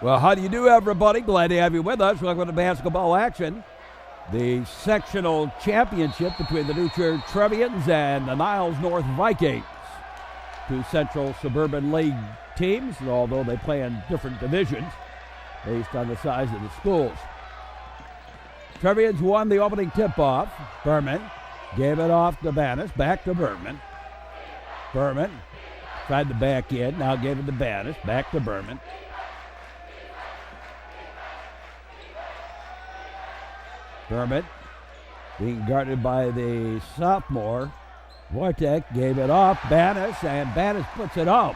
Well, how do you do, everybody? Glad to have you with us. Welcome to basketball action. The sectional championship between the New Trier Trevians and the Niles North Vikings. Two Central Suburban League teams, although they play in different divisions based on the size of the schools. Trevians won the opening tip-off. Berman gave it off to Bannis, back to Berman. Berman tried to back in, now gave it to Bannis, back to Berman. Berman being guarded by the sophomore. Wojtek gave it off, Bannis, and Bannis puts it out.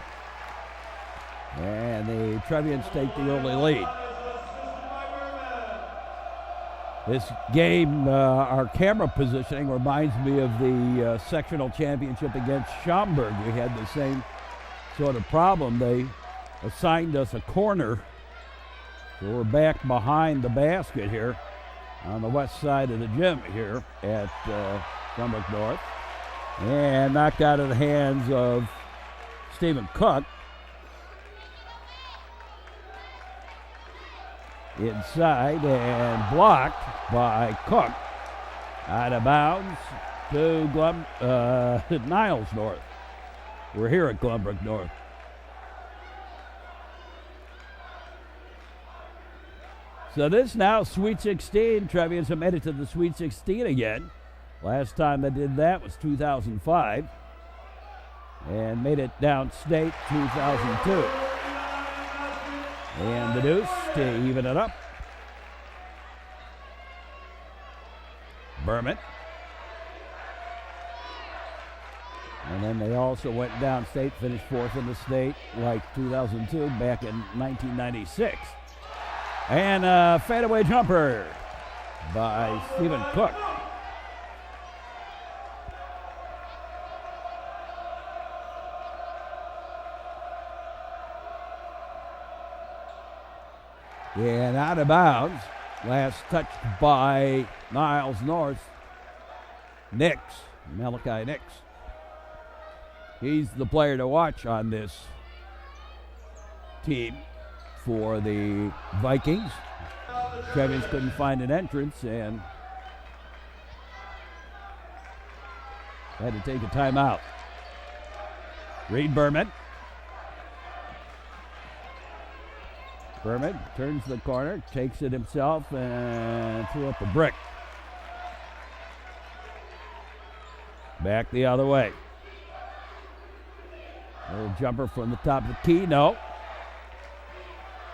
And the Trevians take the early lead. This game, our camera positioning reminds me of the sectional championship against Schaumburg. We had the same sort of problem. They assigned us a corner, so we're back behind the basket here on the west side of the gym here at Niles North. And knocked out of the hands of Stephen Cook. Inside and blocked by Cook. Out of bounds to Niles North. We're here at Glenbrook North. So this now Sweet 16. Trevians have made it to the Sweet 16 again. Last time they did that was 2005. And made it downstate 2002. And the deuce to even it up. Berman. And then they also went downstate, finished fourth in the state like 2002 back in 1996. And a fadeaway jumper by Stephen Cook. And out of bounds. Last touched by Niles North. Malachi Nix. He's the player to watch on this team for the Vikings. Trevians couldn't find an entrance and had to take a timeout. Reed Berman. Berman turns the corner, takes it himself, and threw up a brick. Back the other way. Little jumper from the top of the key, no.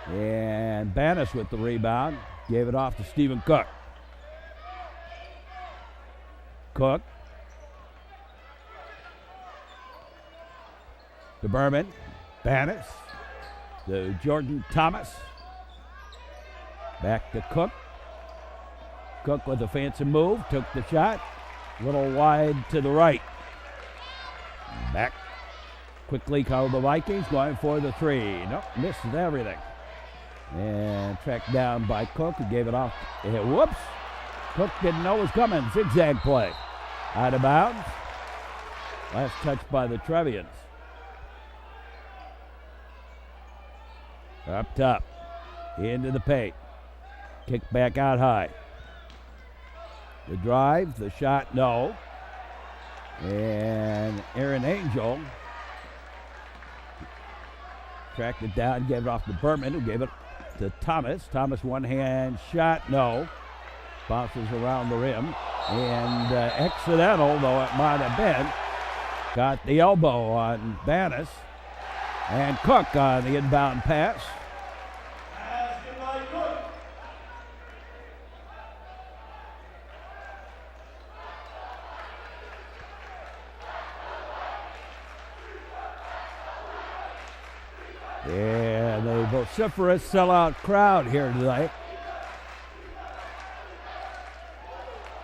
And Bannis with the rebound, gave it off to Stephen Cook. Cook. To Berman. Bannis. To Jordan Thomas. Back to Cook. Cook with a fancy move, took the shot. A little wide to the right. Back. Quickly called the Vikings, going for the three. Nope, misses everything. And tracked down by Cook, who gave it off. Whoops. Cook didn't know it was coming. Zigzag play. Out of bounds. Last touch by the Trevians. Up top. Into the paint. Kick back out high. The drive, the shot, no. And Aaron Angel tracked it down, gave it off to Berman, who gave it to Thomas. Thomas one-hand shot, no. Bounces around the rim. And accidental, though it might have been, got the elbow on Bannis. And Cook on the inbound pass. And a vociferous sellout crowd here tonight.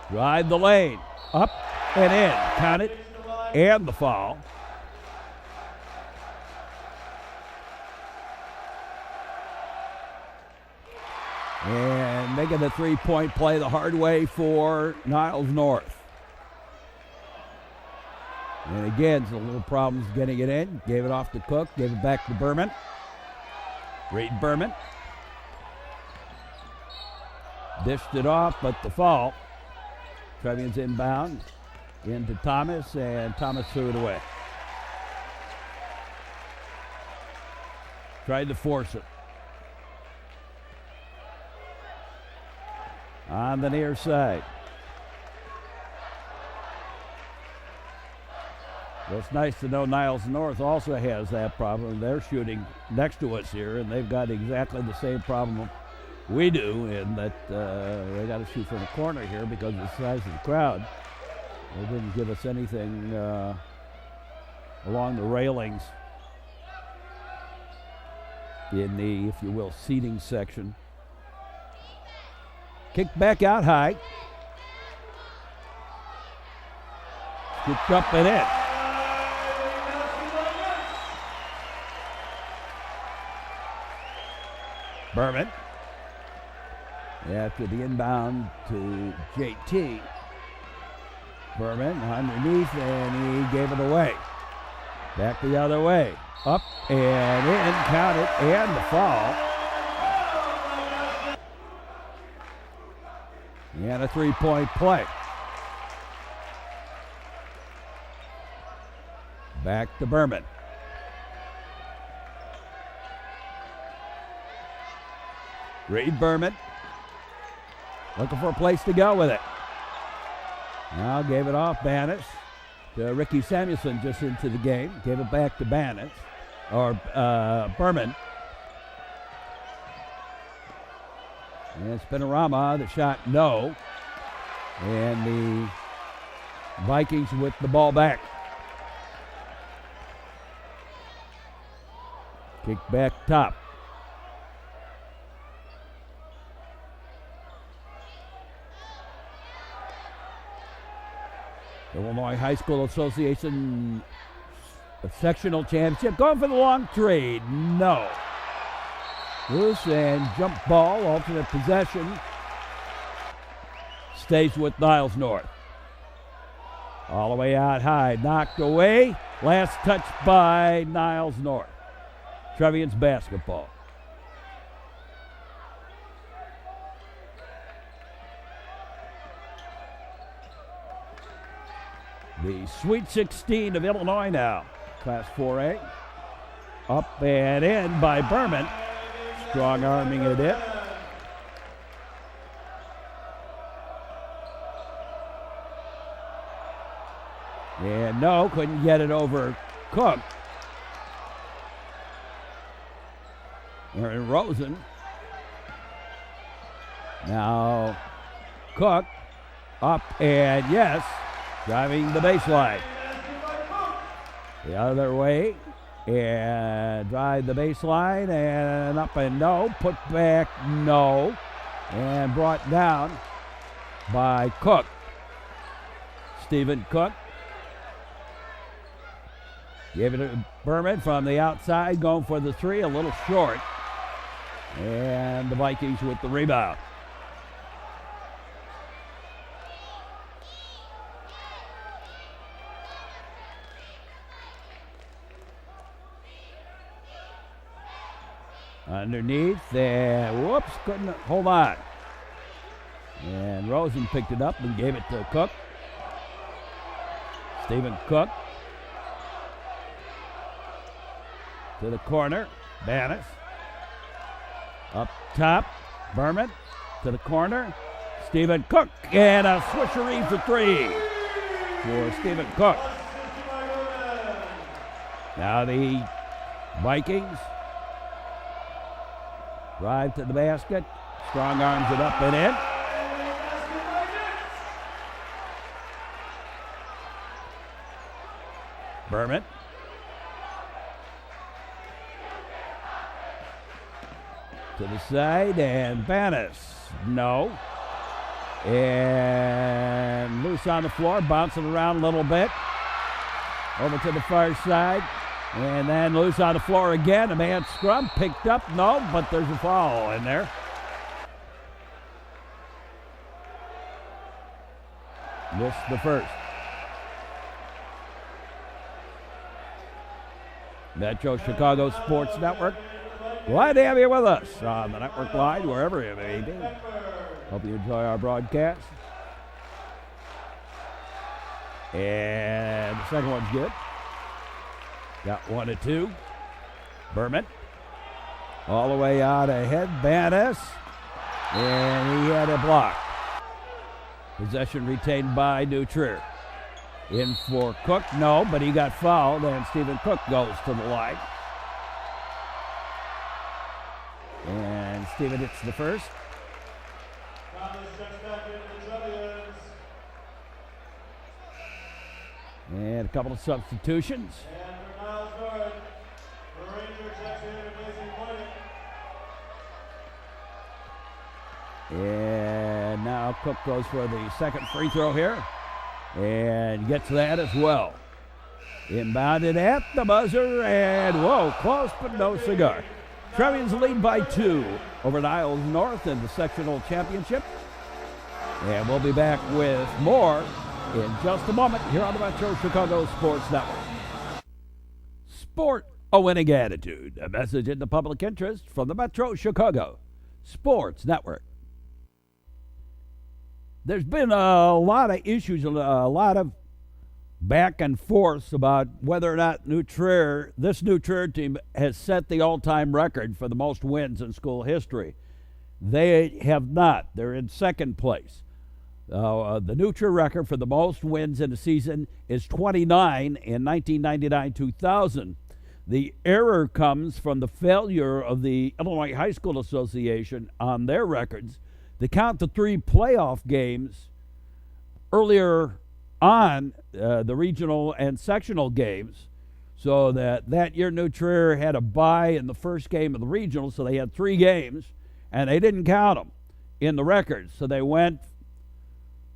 Drive the lane. Up and in. Count it. And the foul. And making the three-point play the hard way for Niles North. And again, some little problems getting it in. Gave it off to Cook. Gave it back to Berman. Reed Berman. Dished it off, but the fall. Trevians inbound into Thomas, and Thomas threw it away. Tried to force it. On the near side. Well, it's nice to know Niles North also has that problem. They're shooting next to us here, and they've got exactly the same problem we do, in that they got to shoot from the corner here because of the size of the crowd. They didn't give us anything along the railings in the, if you will, seating section. Kicked back out high. Kicked up and in. Berman. After the inbound to JT. Berman underneath, and he gave it away. Back the other way. Up and in, count it, and the foul. And a three-point play. Back to Berman. Reed Berman looking for a place to go with it. Now gave it off Bannis to Ricky Samuelson just into the game. Gave it back to Bannis, or Berman. And Spinorama, the shot no. And the Vikings with the ball back. Kick back top. Illinois High School Association Sectional Championship. Going for the long trade. No. Loose and jump ball. Alternate possession. Stays with Niles North. All the way out high. Knocked away. Last touch by Niles North. Trevians basketball. The Sweet 16 of Illinois now. Class 4A. Up and in by Berman. Strong arming it in. And no, couldn't get it over Cook. Aaron Rosen. Now Cook. Up and yes. Driving the baseline. The other way. And drive the baseline. And up and no. Put back no. And brought down by Cook. Stephen Cook. Gave it to Berman from the outside. Going for the three. A little short. And the Vikings with the rebound. Underneath, and whoops, couldn't hold on. And Rosen picked it up and gave it to Cook. Stephen Cook. To the corner, Bannis. Up top, Berman. To the corner, Stephen Cook. And a switcheroo for three for Stephen Cook. Now the Vikings drive to the basket. Strong arms it up and in. Berman. To the side, and Bannis. No. And loose on the floor, bouncing around a little bit. Over to the far side. And then loose on the floor again. A man scrum, picked up. No, but there's a foul in there. Missed the first. Metro Chicago Sports Network. Glad to have you with us on the network line, wherever you may be. Hope you enjoy our broadcast. And the second one's good. Got 1-2. Berman. All the way out ahead. Bannis. And he had a block. Possession retained by New Trier. In for Cook. No, but he got fouled, and Stephen Cook goes to the line. And Stephen hits the first. And a couple of substitutions. And for Niles North, the Ranger checks in replacing White. And now Cook goes for the second free throw here. And gets that as well. Inbounded at the buzzer, and whoa, close but no cigar. Trevians lead by 2 over Niles North in the sectional championship. And we'll be back with more in just a moment here on the Metro Chicago Sports Network. Sport, a winning attitude. A message in the public interest from the Metro Chicago Sports Network. There's been a lot of issues, a lot of back and forth about whether or not this New Trier team has set the all-time record for the most wins in school history. They have not. They're in second place. The New Trier record for the most wins in a season is 29 in 1999-2000. The error comes from the failure of the Illinois High School Association on their records to count the 3 playoff games earlier on the regional and sectional games, so that year New Trier had a bye in the first game of the regional, so they had 3 games, and they didn't count them in the records. So they went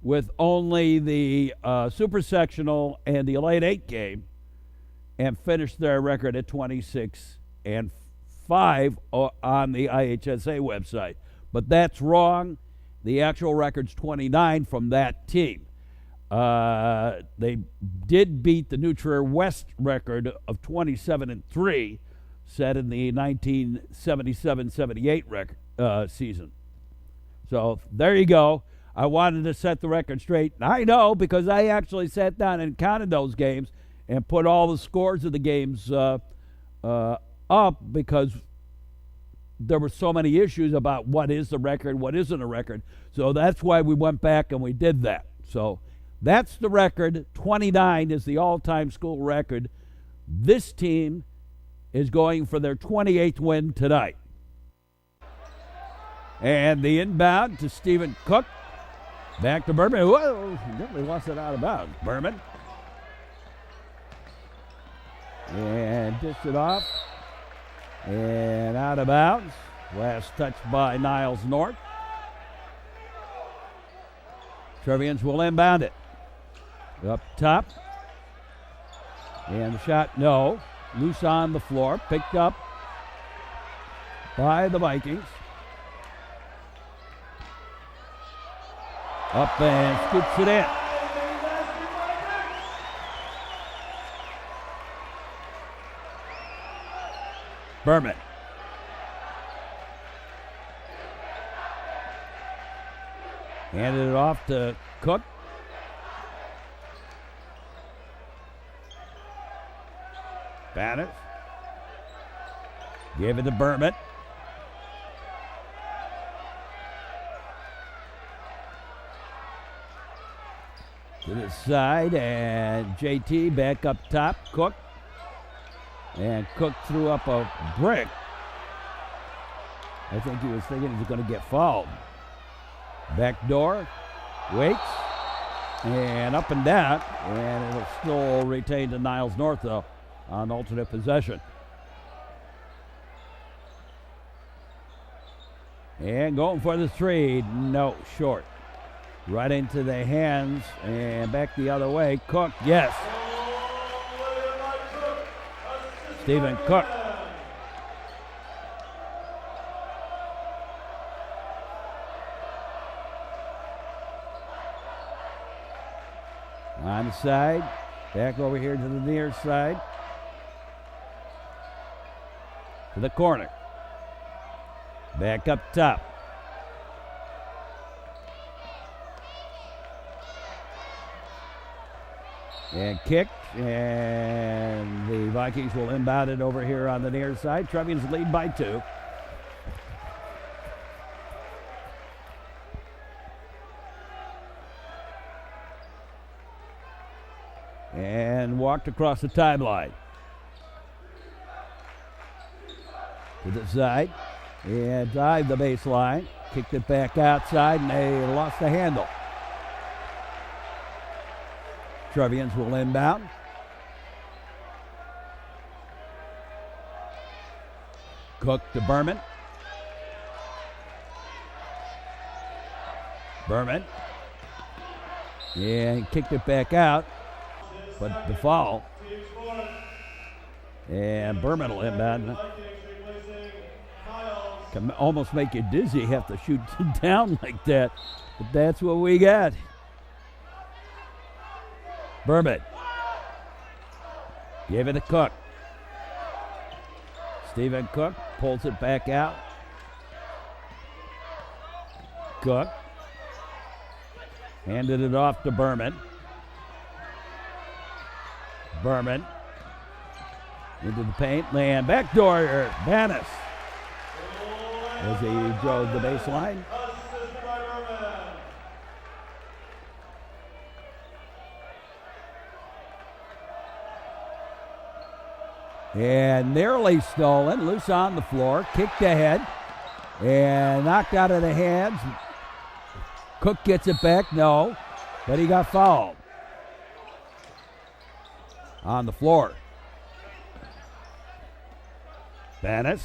with only the super sectional and the Elite 8 game and finished their record at 26-5 on the IHSA website. But that's wrong. The actual record's 29 from that team. They did beat the New Trier West record of 27-3 set in the 1977-78 season. So there you go. I wanted to set the record straight. And I know, because I actually sat down and counted those games and put all the scores of the games up, because there were so many issues about what is the record, what isn't a record. So that's why we went back and we did that. So that's the record. 29 is the all-time school record. This team is going for their 28th win tonight. And the inbound to Stephen Cook. Back to Berman. Whoa, he nearly lost it out of bounds. Berman. And dished it off. And out of bounds. Last touch by Niles North. Trevians will inbound it. Up top. And the shot, no. Loose on the floor. Picked up by the Vikings. Up and scoops it in. Berman. Handed it off to Cook. Bannis. Gave it to Berman. To the side, and JT back up top. Cook. And Cook threw up a brick. I think he was thinking he was going to get fouled. Back door. Waits. And up and down. And it'll still retain to Niles North, though, on alternate possession. And going for the 3. No, short. Right into the hands and back the other way. Cook, yes. Stephen Cook. On the side. Back over here to the near side. To the corner. Back up top. And kicked, and the Vikings will inbound it over here on the near side. Trevians lead by 2. And walked across the timeline. To the side, and dived the baseline. Kicked it back outside, and they lost the handle. Trevians will inbound. Cook to Berman. Berman. And kicked it back out. But the foul. And Berman will inbound. Can almost make you dizzy, have to shoot down like that. But that's what we got. Berman gave it to Cook. Stephen Cook pulls it back out. Cook handed it off to Berman. Berman into the paint, land backdoor. Banis as he drove the baseline. And nearly stolen, loose on the floor, kicked ahead, and knocked out of the hands. Cook gets it back, no, but he got fouled. On the floor. Banis.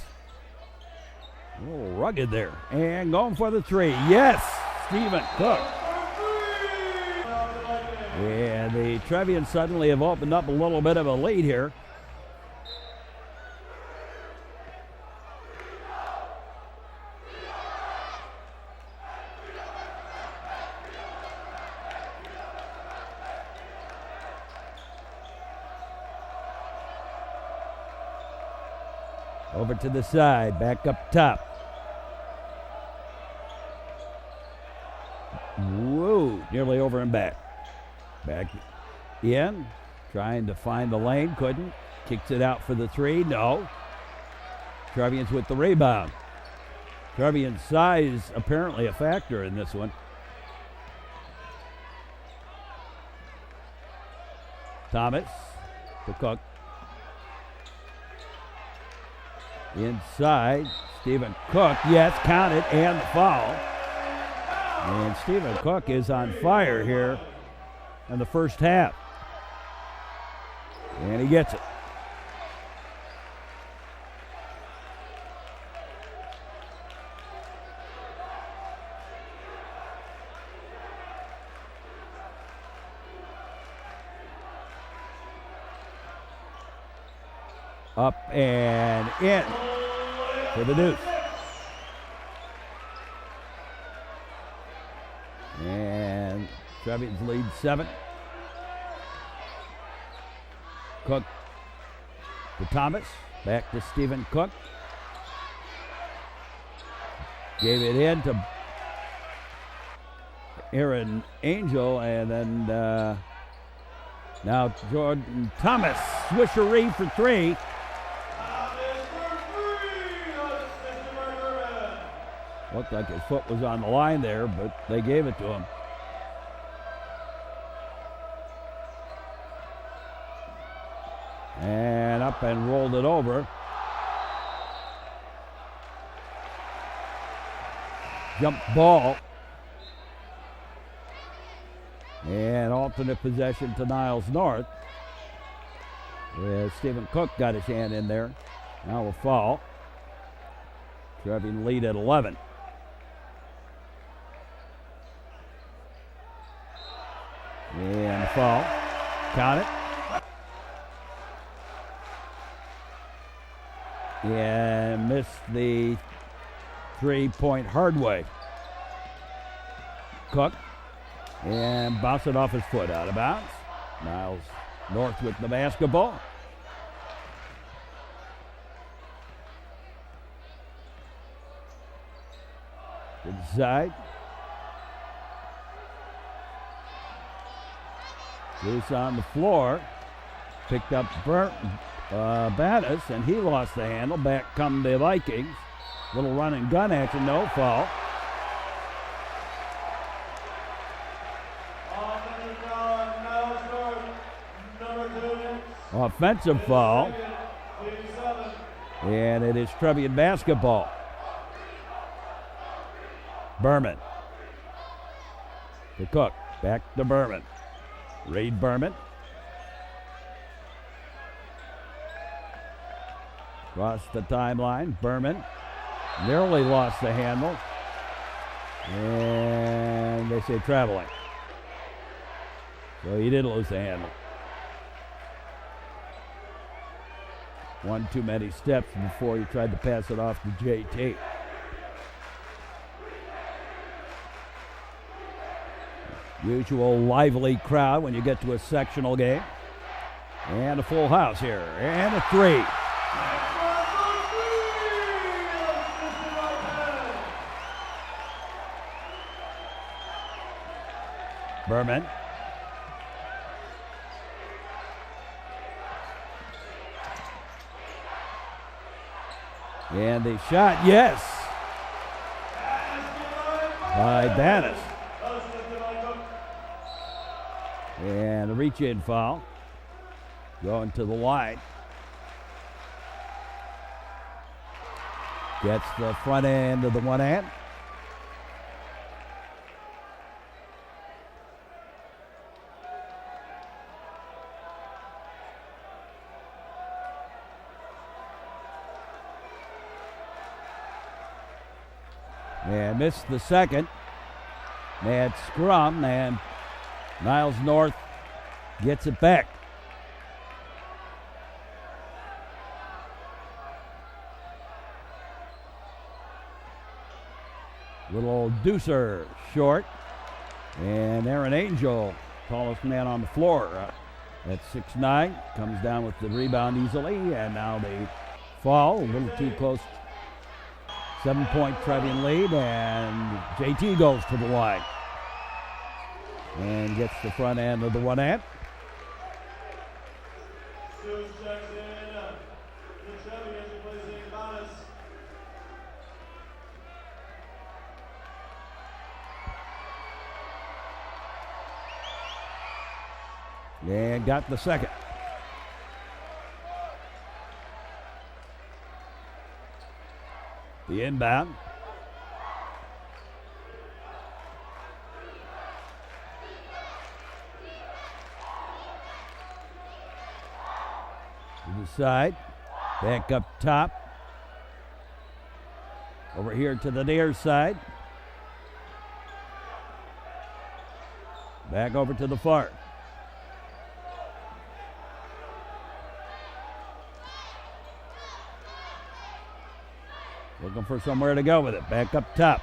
A little rugged there. And going for the 3. Yes, Stephen Cook. And the Trevians suddenly have opened up a little bit of a lead here. Over to the side, back up top. Whoa, nearly over and back. Back in, trying to find the lane, couldn't. Kicks it out for the 3, no. Trevians with the rebound. Trevians' size apparently a factor in this one. Thomas to Cook. Inside, Stephen Cook, yes, counted, and the foul. And Stephen Cook is on fire here in the first half. And he gets it. Up and in for the deuce. And Trevians lead 7. Cook to Thomas. Back to Stephen Cook. Gave it in to Aaron Angel, and then now Jordan Thomas. Swisheree for 3. Looked like his foot was on the line there, but they gave it to him. And up and rolled it over. Jump ball. And alternate possession to Niles North. Stephen Cook got his hand in there. Now a foul. Trevian lead at 11. And foul. Count it. And missed the 3-point hard way. Cook. And bounced it off his foot out of bounds. Niles North with the basketball. To the side. Loose on the floor. Picked up Battis, and he lost the handle. Back come the Vikings. Little run and gun action, no foul. Offensive foul. And it is Trevian basketball. Berman. To Cook. Back to Berman. Reed Berman. Across the timeline. Berman nearly lost the handle. And they say traveling. So he did lose the handle. One too many steps before he tried to pass it off to JT. Usual lively crowd when you get to a sectional game. And a full house here. And a three. Berman. And the shot, yes, by Battis. And a reach-in foul. Going to the line. Gets the front end of the one hand. And missed the second. Mad scrum, and Niles North gets it back. Little deucer short. And Aaron Angel, tallest man on the floor, at 6'9", comes down with the rebound easily. And now they fall a little too close. 7-point Trevian lead, and JT goes to the line and gets the front end of the one hand. Stewart checks in. The Trevians replacing Battis. And got the second. The inbound. To the side. Back up top. Over here to the near side. Back over to the far. Looking for somewhere to go with it. Back up top.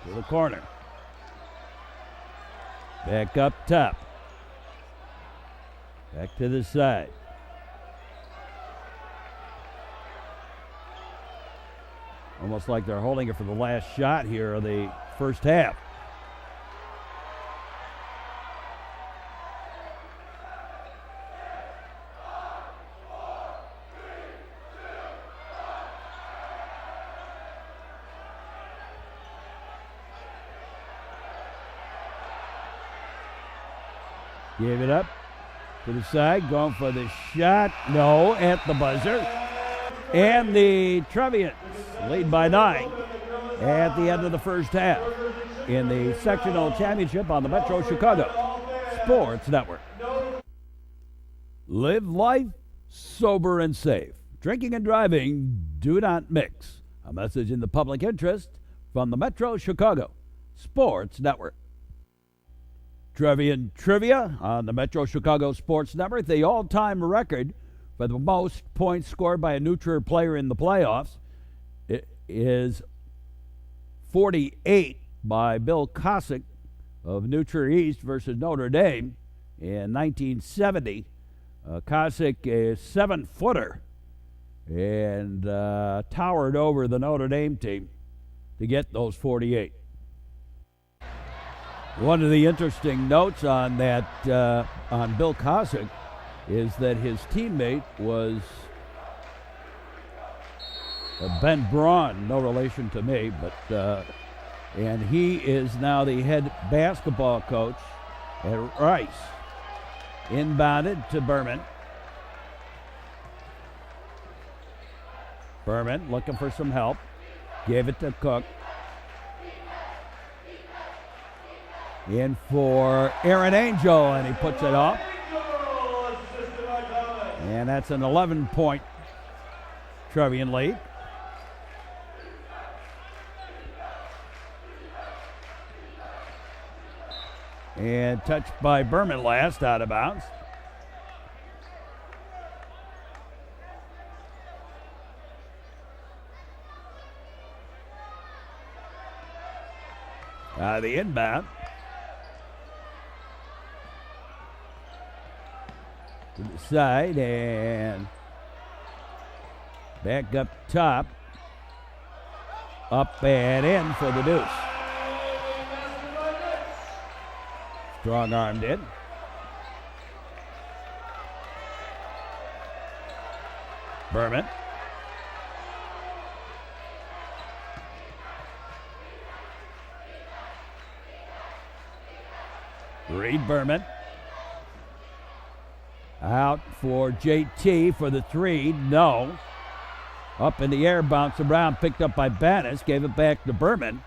To the corner. Back up top. Back to the side. Almost like they're holding it for the last shot here of the first half. Gave it up to the side, going for the shot. No, at the buzzer. And the Trevians lead by 9 at the end of the first half in the sectional championship on the Metro Chicago Sports Network. Live life sober and safe. Drinking and driving do not mix. A message in the public interest from the Metro Chicago Sports Network. Trevian Trivia on the Metro Chicago Sports Network. The all-time record for the most points scored by a New Trier player in the playoffs is 48 by Bill Cossack of New Trier East versus Notre Dame in 1970. Cossack is 7-footer and towered over the Notre Dame team. to get those 48. One of the interesting notes on that, on Bill Cossack, is that his teammate was Ben Braun, no relation to me, but and he is now the head basketball coach at Rice. Inbounded to Berman. Berman looking for some help. Gave it to Cook. In for Aaron Angel, and he puts it off. And that's an 11-point Trevian lead. And touched by Berman last, out of bounds. The inbound. To the side and back up top. Up and in for the deuce. Strong armed in. Berman. Reed Berman. Out for JT for the three. No. Up in the air, bounced around, picked up by Bannis, gave it back to Berman.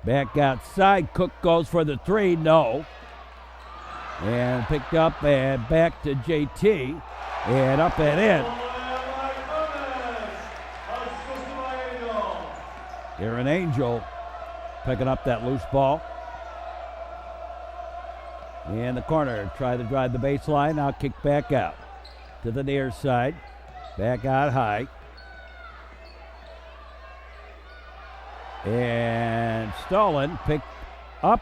Back outside, Cook goes for the three. No. And picked up and back to JT. And up and in. Aaron Angel picking up that loose ball. In the corner, try to drive the baseline, now kick back out to the near side. Back out high. And stolen, picked up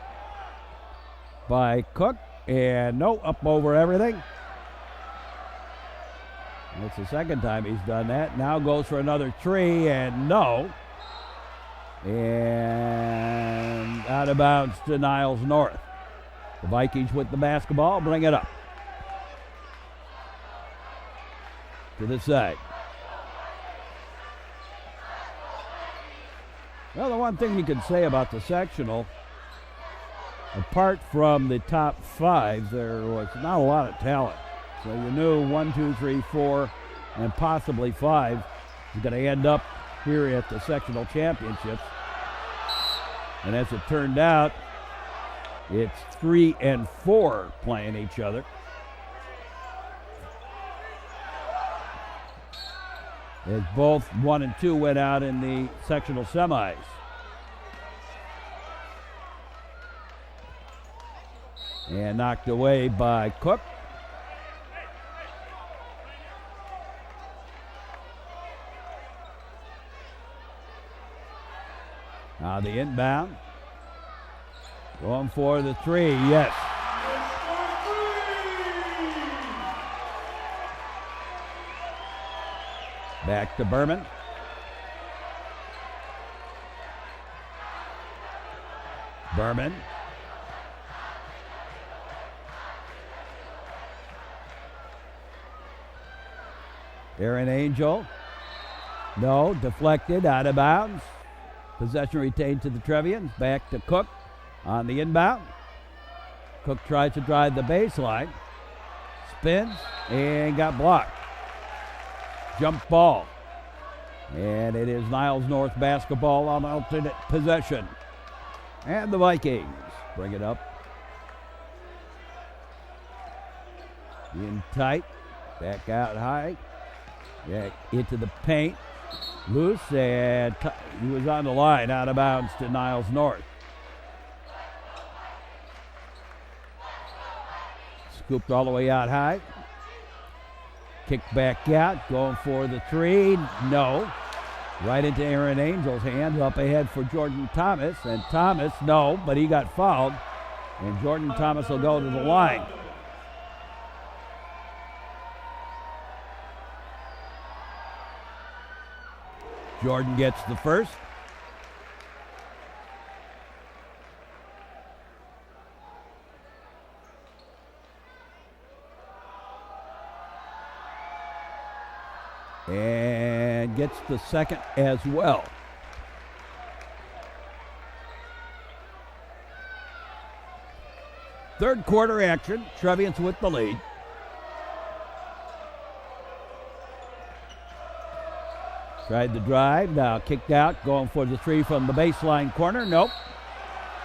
by Cook, and no, up over everything. That's the second time he's done that. Now goes for another three, and no. And out of bounds to Niles North. The Vikings with the basketball, bring it up. To the side. Well, the one thing you can say about the sectional, apart from the top five, there was not a lot of talent. So you knew 1, 2, 3, 4, and possibly 5 is going to end up here at the sectional championships. And as it turned out, it's 3 and 4 playing each other. As both 1 and 2 went out in the sectional semis. And knocked away by Cook. Now the inbound. Going for the three, yes. Back to Berman. Berman. Aaron Angel. No, deflected, out of bounds. Possession retained to the Trevians. Back to Cook on the inbound. Cook tries to drive the baseline. Spins and got blocked. Jump ball. And it is Niles North basketball on alternate possession. And the Vikings bring it up. In tight. Back out high. Back into the paint. Loose, and he was on the line, out of bounds to Niles North. Scooped all the way out high. Kicked back out, going for the three. No. Right into Aaron Angel's hand, up ahead for Jordan Thomas. And Thomas, no, but he got fouled. And Jordan Thomas will go to the line. Jordan gets the first. and gets the second as well. Third quarter action, Trevians with the lead. Tried the drive, now kicked out, going for the three from the baseline corner, nope.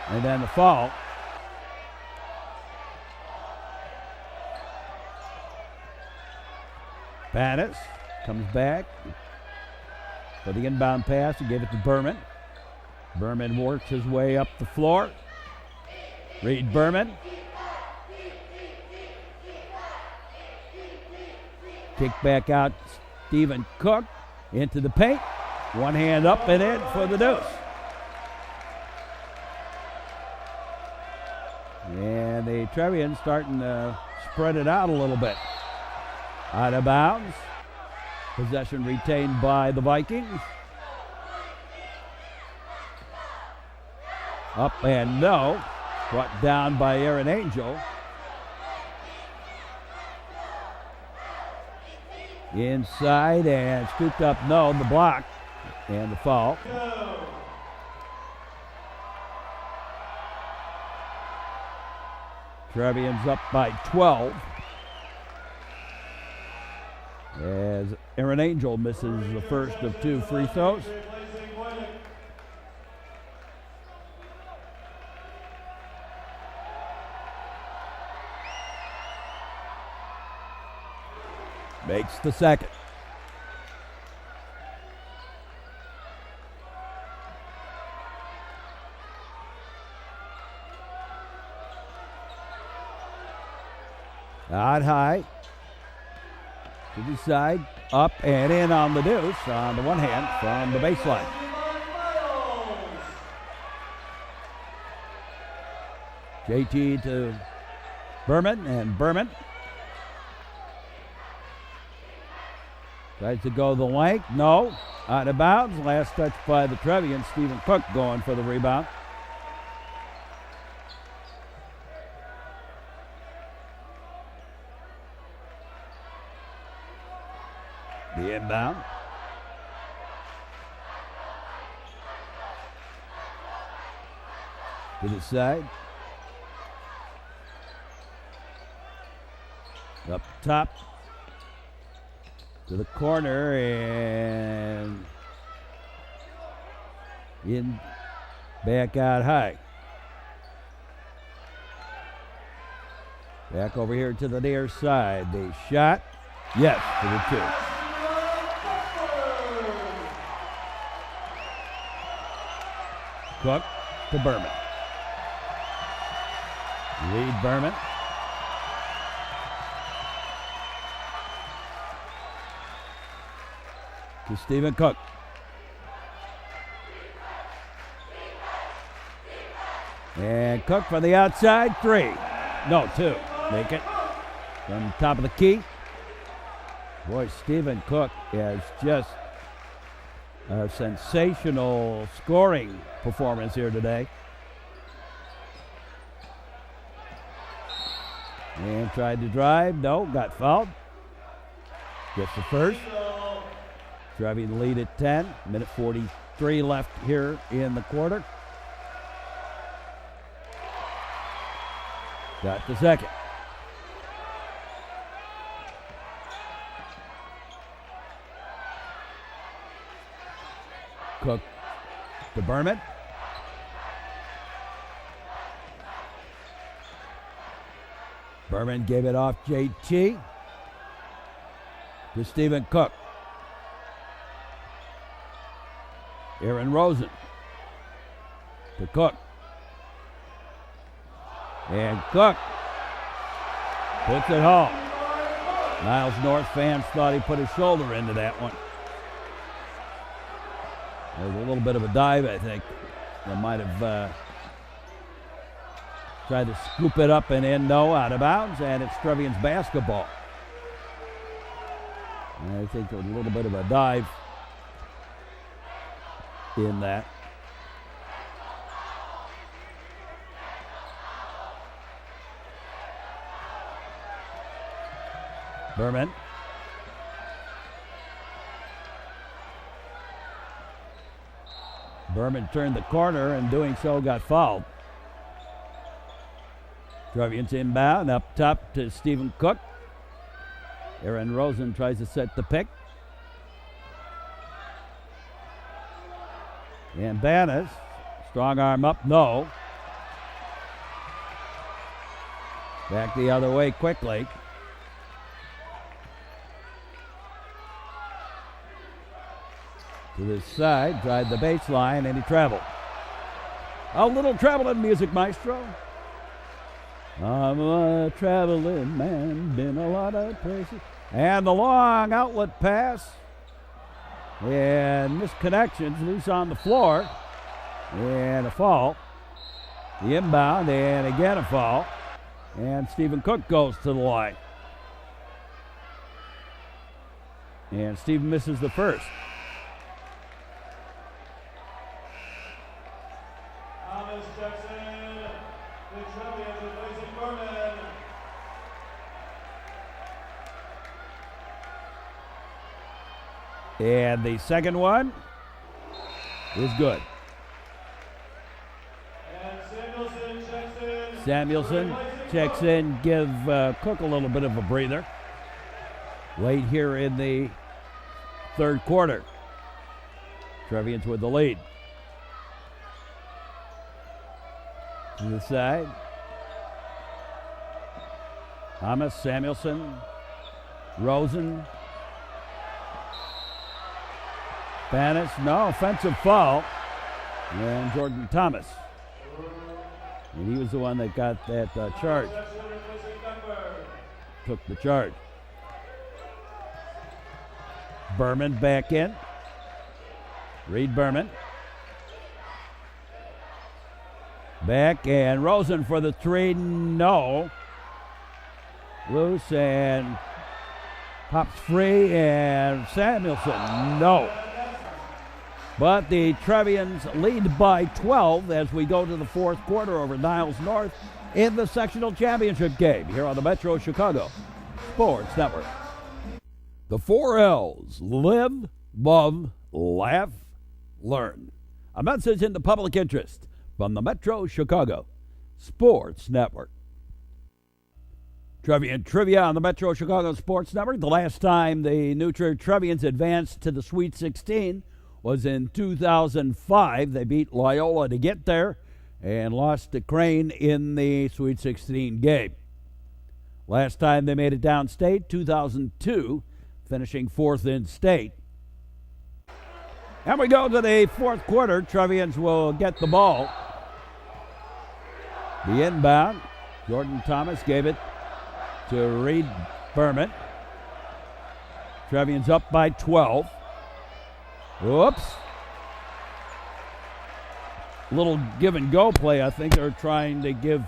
And then the foul. Panis comes back for the inbound pass. He gave it to Berman. Berman works his way up the floor. Reed Berman. Kick back out, Stephen Cook into the paint. One hand up and in for the deuce. And the Trevians starting to spread it out a little bit. Out of bounds. Possession retained by the Vikings. Up and no. Brought down by Aaron Angel. Inside and scooped up, no, the block and the foul. Trevians up by 12 as Aaron Angel misses the first of two free throws. Makes the second. Out high. To the side. Up and in on the deuce on the one hand from the baseline. JT to Berman, and Berman tries to go the length. No. Out of bounds. Last touch by the Trevians. Stephen Cook going for the rebound. The inbound. To the side. Up top. To the corner and in, back out high. Back over here to the near side. The shot, yes, for the two. Cook to Berman. Reed Berman. To Stephen Cook. And Cook for the outside three. No, two. Make it. From the top of the key. Boy, Stephen Cook has just a sensational scoring performance here today. And tried to drive. No, got fouled. Gets the first. Driving the lead at 10. Minute 43 left here in the quarter. Got the second. Cook to Berman. Berman gave it off JT to Stephen Cook. Aaron Rosen to Cook. And Cook puts it home. Niles North fans thought he put his shoulder into that one. There was a little bit of a dive, I think. They might have tried to scoop it up and in, no, out of bounds, and it's Trevians basketball. And I think there was a little bit of a dive in that. Berman Berman turned the corner and doing so got fouled. Trevians inbound, up top to Stephen Cook. Aaron Rosen tries to set the pick. And Bannis, strong arm up, no. Back the other way quickly. To the side, tried the baseline, and he traveled. A little traveling music, maestro. I'm a traveling man, been a lot of places. And the long outlet pass. And misconnections, loose on the floor. And a foul. The inbound, and again a foul. And Stephen Cook goes to the line. And Stephen misses the first. Thomas Jackson, the Trevians replacing Berman. And the second one is good. And Samuelson checks in. Samuelson checks in, give Cook a little bit of a breather. Late here in the third quarter. Trevians with the lead. To the side. Thomas, Samuelson, Rosen. Bannis, no, offensive foul. And Jordan Thomas. And he was the one that got that charge. Took the charge. Berman back in. Reed Berman. Back, and Rosen for the three, no. Loose and pops free, and Samuelson, no. But the Trevians lead by 12 as we go to the fourth quarter over Niles North in the sectional championship game here on the Metro Chicago Sports Network. The 4 L's: live, love, laugh, learn. A message in the public interest from the Metro Chicago Sports Network. Trevian Trivia on the Metro Chicago Sports Network. The last time the New Trier Trevians advanced to the Sweet 16 was in 2005. They beat Loyola to get there and lost to Crane in the Sweet 16 game. Last time they made it downstate, 2002, finishing fourth in state. And we go to the fourth quarter. Trevians will get the ball. The inbound, Jordan Thomas gave it to Reed Berman. Trevians up by 12. Whoops. Little give and go play. I think they're trying to give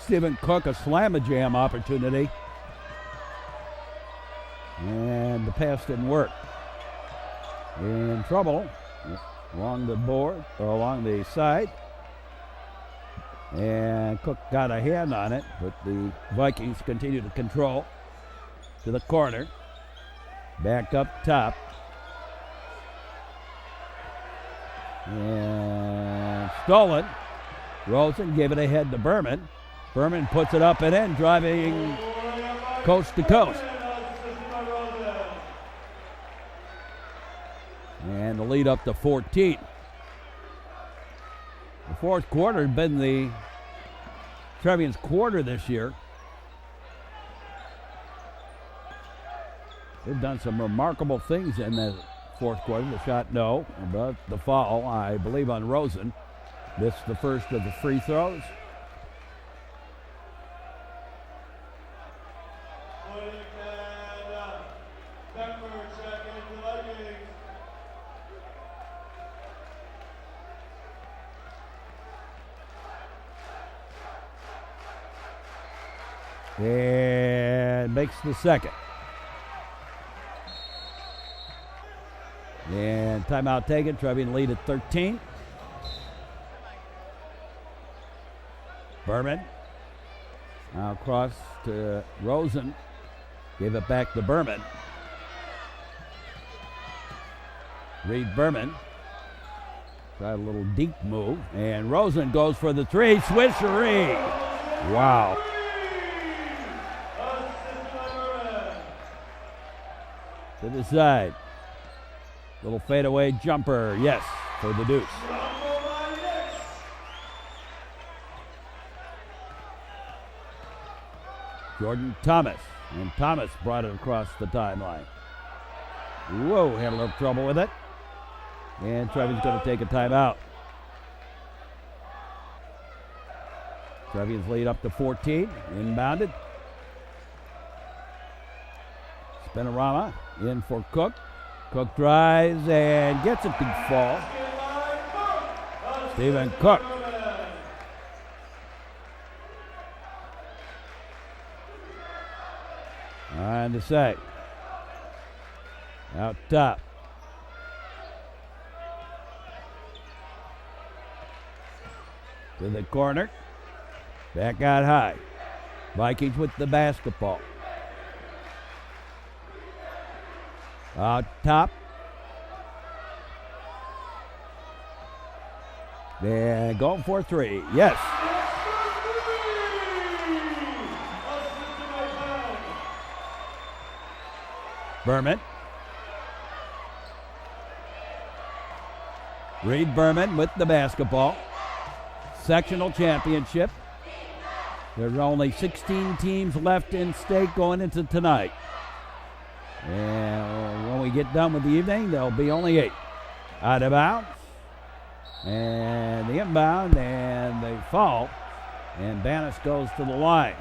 Stephen Cook a slam-a-jam opportunity. And the pass didn't work. In trouble along the board, or along the side. And Cook got a hand on it, but the Vikings continue to control to the corner. Back up top. And stolen. Rosen gave it ahead to Berman. Berman puts it up and in, driving coast to coast. And the lead up to 14. The fourth quarter had been the Trevians' quarter this year. They've done some remarkable things in the fourth quarter. The shot, no, but the foul, I believe, on Rosen. Missed the first of the free throws. And makes the second. And timeout taken. Trevian lead at 13. Berman. Now across to Rosen. Gave it back to Berman. Reed Berman Try a little deep move. And Rosen goes for the three. Swishery. Wow. To the side. Little fadeaway jumper. Yes, for the deuce. Jordan Thomas. And Thomas brought it across the timeline. Whoa, had a little trouble with it. And Trevian's going to take a timeout. Trevian's lead up to 14. Inbounded. Spinorama in for Cook. Cook drives and gets it to fall. Stephen Cook. On the side. Out top. To the corner. Back out high. Vikings with the basketball. Out top. And going for three. Yes. Berman. Reed Berman with the basketball. Sectional championship. There's only 16 teams left in state going into tonight. And when we get done with the evening, there'll be only 8. Out of bounds. And the inbound and the foul. And Bannis goes to the line.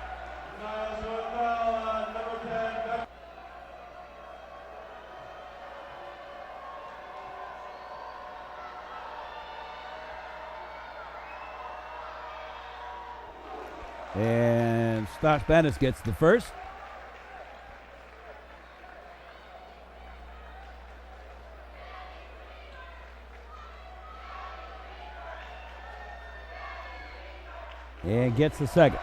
And Stosh Bannis gets the first. And gets the second.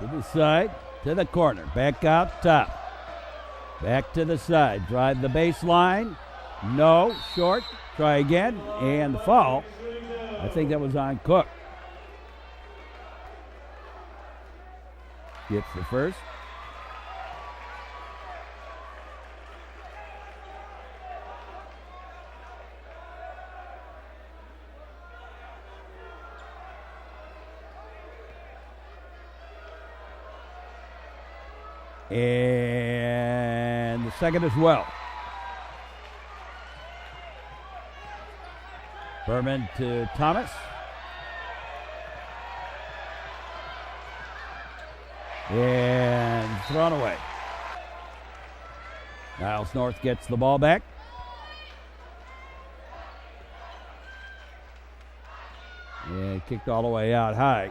To the side, to the corner, back out top. Back to the side, drive the baseline. No, short, try again, and the foul. I think that was on Cook. Gets the first. And the second as well. Berman to Thomas. And thrown away. Niles North gets the ball back. And kicked all the way out high.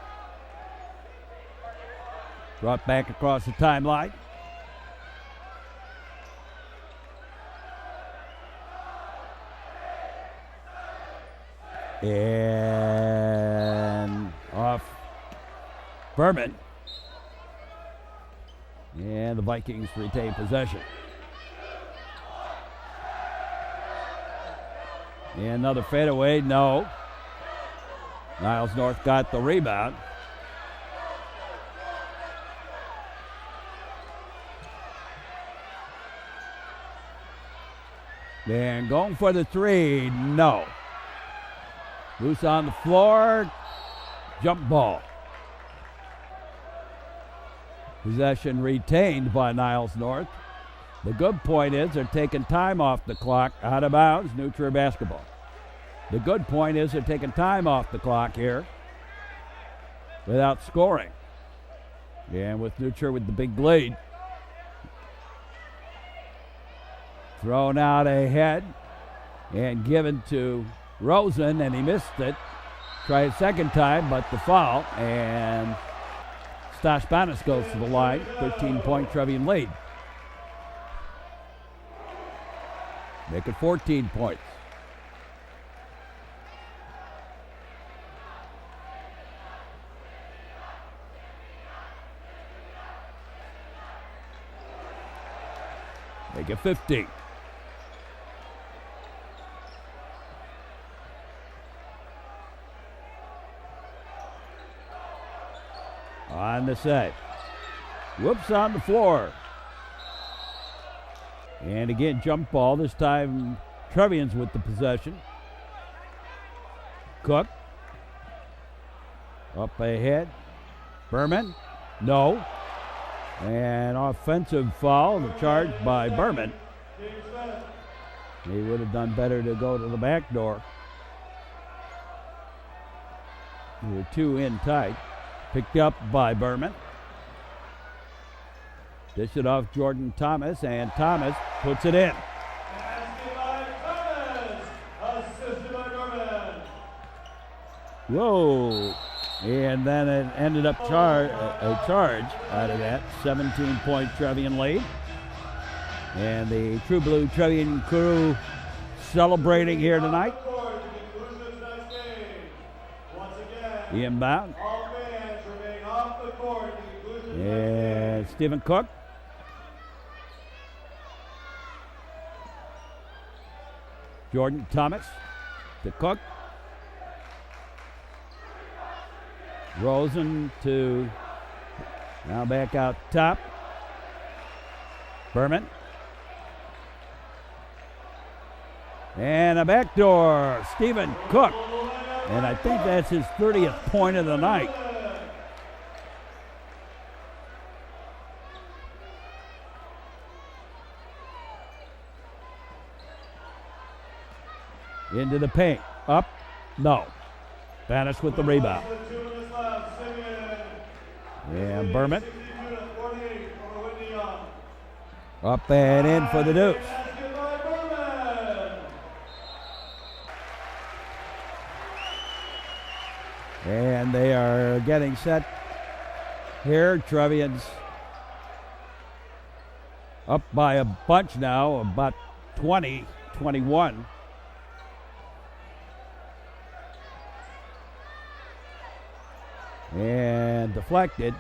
Brought back across the timeline. And off Berman. And the Vikings retain possession. And another fadeaway, no. Niles North got the rebound. And going for the three, no. Loose on the floor, jump ball. Possession retained by Niles North. The good point is they're taking time off the clock, out of bounds, New Trier basketball. The good point is they're taking time off the clock here without scoring. And with New Trier with the big lead. Thrown out ahead and given to Rosen, and he missed it. Try a second time, but the foul, and Stosh Bannis goes to the line. 13-point Trevian lead. Make it 14 points. make it 15. On the set. Whoops on the floor. And again, jump ball. This time, Trevians with the possession. Cook. Up ahead. Berman. No. And offensive foul, the charge by Berman. He would have done better to go to the back door. There were two in tight. Picked up by Berman. Dish it off Jordan Thomas, and Thomas puts it in. Assisted by Berman. Whoa. And then it ended up a charge out of that. 17-point Trevian lead. And the True Blue Trevian crew celebrating here tonight. The inbound. And Stephen Cook. Jordan Thomas to Cook. Rosen to now back out top. Berman. And a backdoor, Stephen Cook. And I think that's his 30th point of the night. Into the paint. Up. No. Banish with the rebound. And Berman. Up and in for the deuce. And they are getting set here. Trevians up by a bunch now, about 20, 21. And deflected,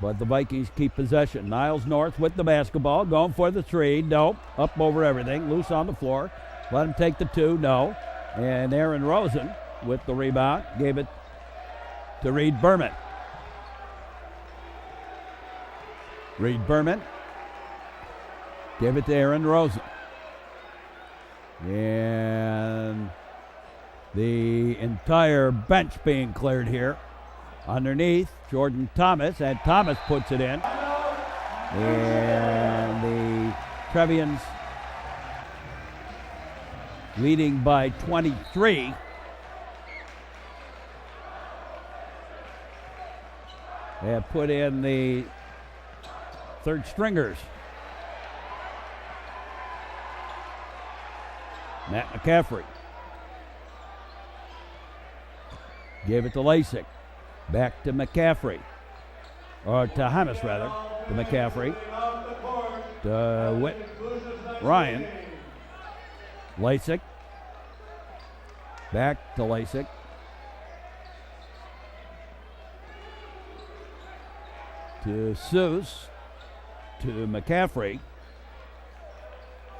but the Vikings keep possession. Niles North with the basketball, going for the three. Nope. Up over everything, loose on the floor. Let him take the two. No. And Aaron Rosen with the rebound, gave it to Reed Berman. Reed Berman gave it to Aaron Rosen. And the entire bench being cleared here. Underneath, Jordan Thomas, and Thomas puts it in. And the Trevians leading by 23. They have put in the third stringers. Matt McCaffrey. Gave it to Lasik. Back to McCaffrey. Or to Hamas, rather. To McCaffrey. To Ryan. Lasik. Back to Lasik. To Seuss. To McCaffrey.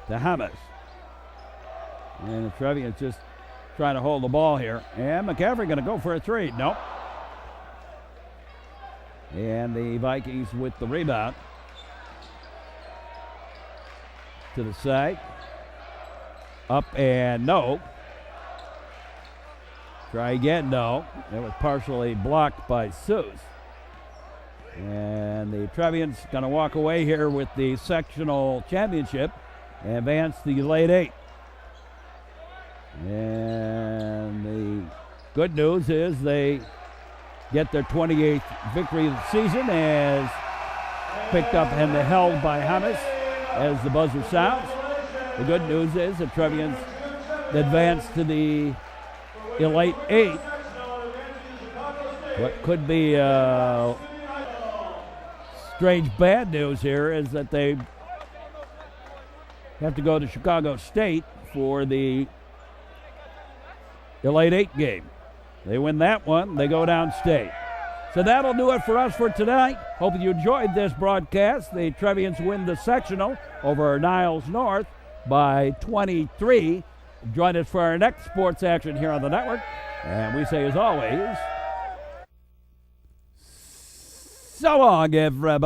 To Hamas. And the Trevians just trying to hold the ball here. And McCaffrey going to go for a three. Nope. And the Vikings with the rebound. To the side. Up and no. Try again, no. It was partially blocked by Seuss. And the Trevians going to walk away here with the sectional championship and advance to the Elite Eight. And the good news is they get their 28th victory of the season, as picked up and held by Hamas as the buzzer sounds. The good news is the Trevians advance to the Elite Eight. What could be strange bad news here is that they have to go to Chicago State for the Elite Eight game. They win that one, they go downstate. So that'll do it for us for tonight. Hope you enjoyed this broadcast. The Trevians win the sectional over Niles North by 23. Join us for our next sports action here on the network. And we say, as always, so long, everybody.